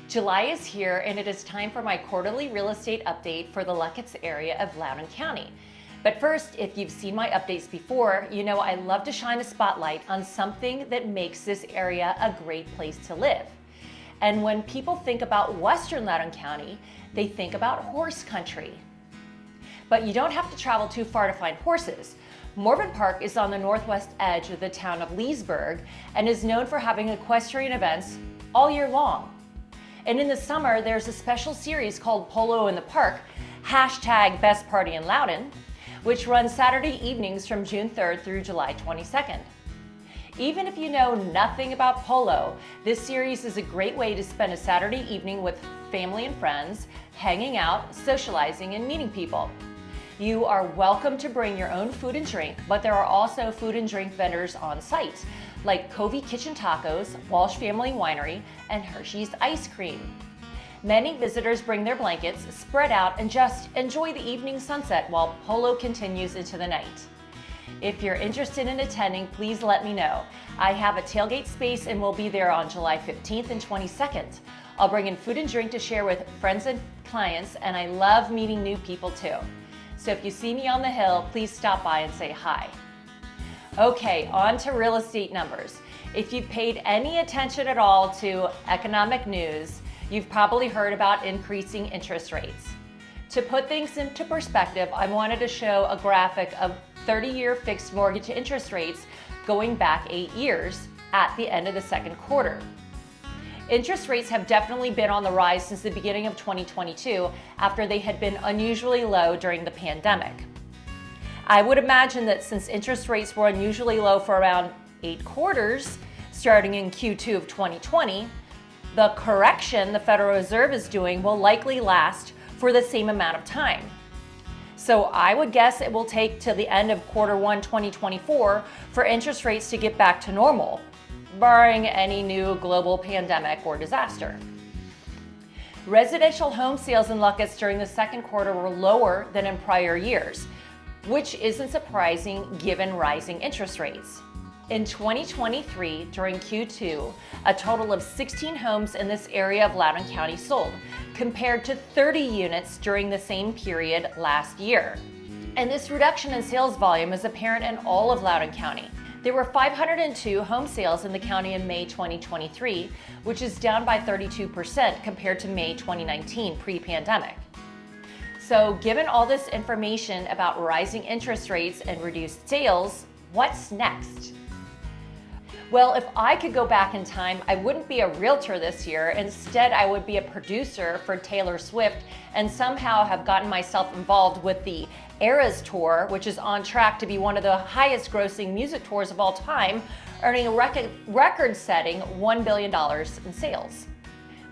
July is here and it is time for my quarterly real estate update for the Luckett's area of Loudoun County. But first, if you've seen my updates before, you know I love to shine a spotlight on something that makes this area a great place to live. And when people think about Western Loudoun County, they think about horse country. But you don't have to travel too far to find horses. Morven Park is on the northwest edge of the town of Leesburg and is known for having equestrian events all year long. And in the summer, there's a special series called Polo in the Park, #BestPartyInLoudoun, which runs Saturday evenings from June 3rd through July 22nd. Even if you know nothing about polo, this series is a great way to spend a Saturday evening with family and friends, hanging out, socializing, and meeting people. You are welcome to bring your own food and drink, but there are also food and drink vendors on site, like Covey Kitchen Tacos, Walsh Family Winery, and Hershey's Ice Cream. Many visitors bring their blankets, spread out, and just enjoy the evening sunset while polo continues into the night. If you're interested in attending, please let me know. I have a tailgate space and will be there on July 15th and 22nd. I'll bring in food and drink to share with friends and clients, and I love meeting new people too. So if you see me on the hill, please stop by and say hi. Okay, on to real estate numbers. If you've paid any attention at all to economic news, you've probably heard about increasing interest rates. To put things into perspective, I wanted to show a graphic of 30-year fixed mortgage interest rates going back 8 years at the end of the second quarter. Interest rates have definitely been on the rise since the beginning of 2022 after they had been unusually low during the pandemic. I would imagine that since interest rates were unusually low for around 8 quarters, starting in Q2 of 2020, the correction the Federal Reserve is doing will likely last for the same amount of time. So I would guess it will take till the end of Q1 2024 for interest rates to get back to normal, barring any new global pandemic or disaster. Residential home sales in Luckett's during the second quarter were lower than in prior years, which isn't surprising given rising interest rates. In 2023, during Q2, a total of 16 homes in this area of Loudoun County sold, compared to 30 units during the same period last year. And this reduction in sales volume is apparent in all of Loudoun County. There were 502 home sales in the county in May 2023, which is down by 32% compared to May 2019, pre-pandemic. So given all this information about rising interest rates and reduced sales, what's next? Well, if I could go back in time, I wouldn't be a realtor this year. Instead, I would be a producer for Taylor Swift and somehow have gotten myself involved with the Eras Tour, which is on track to be one of the highest grossing music tours of all time, earning a record-setting $1 billion in sales.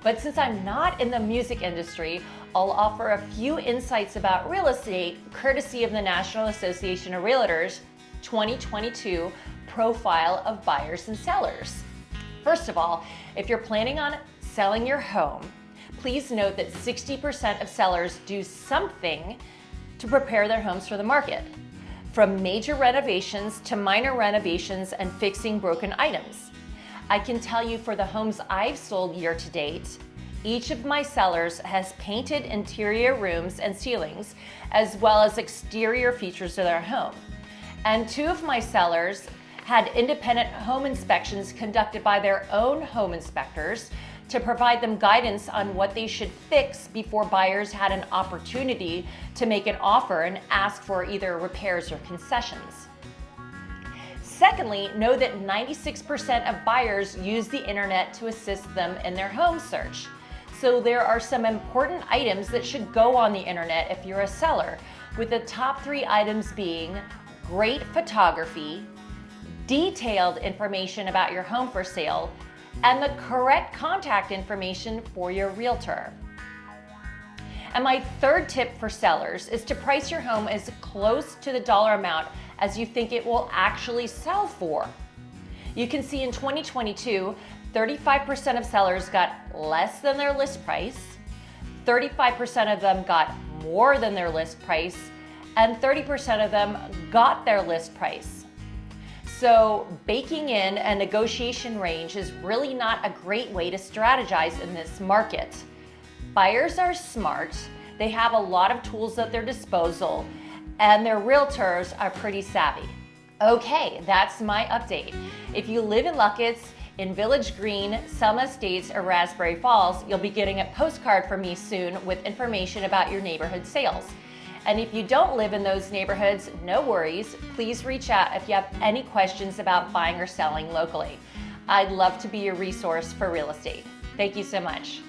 But since I'm not in the music industry, I'll offer a few insights about real estate, courtesy of the National Association of Realtors 2022 Profile of Buyers and Sellers. First of all, if you're planning on selling your home, please note that 60% of sellers do something to prepare their homes for the market, from major renovations to minor renovations and fixing broken items. I can tell you for the homes I've sold year to date, each of my sellers has painted interior rooms and ceilings, as well as exterior features of their home. And 2 of my sellers had independent home inspections conducted by their own home inspectors to provide them guidance on what they should fix before buyers had an opportunity to make an offer and ask for either repairs or concessions. Secondly, know that 96% of buyers use the internet to assist them in their home search. So there are some important items that should go on the internet if you're a seller, with the top 3 items being great photography, detailed information about your home for sale, and the correct contact information for your realtor. And my third tip for sellers is to price your home as close to the dollar amount as you think it will actually sell for. You can see in 2022, 35% of sellers got less than their list price, 35% of them got more than their list price, and 30% of them got their list price. So baking in a negotiation range is really not a great way to strategize in this market. Buyers are smart, they have a lot of tools at their disposal, and their realtors are pretty savvy. Okay, that's my update. If you live in Luckett's, in Village Green, Selma Estates, or Raspberry Falls, you'll be getting a postcard from me soon with information about your neighborhood sales. And if you don't live in those neighborhoods, no worries. Please reach out if you have any questions about buying or selling locally. I'd love to be your resource for real estate. Thank you so much.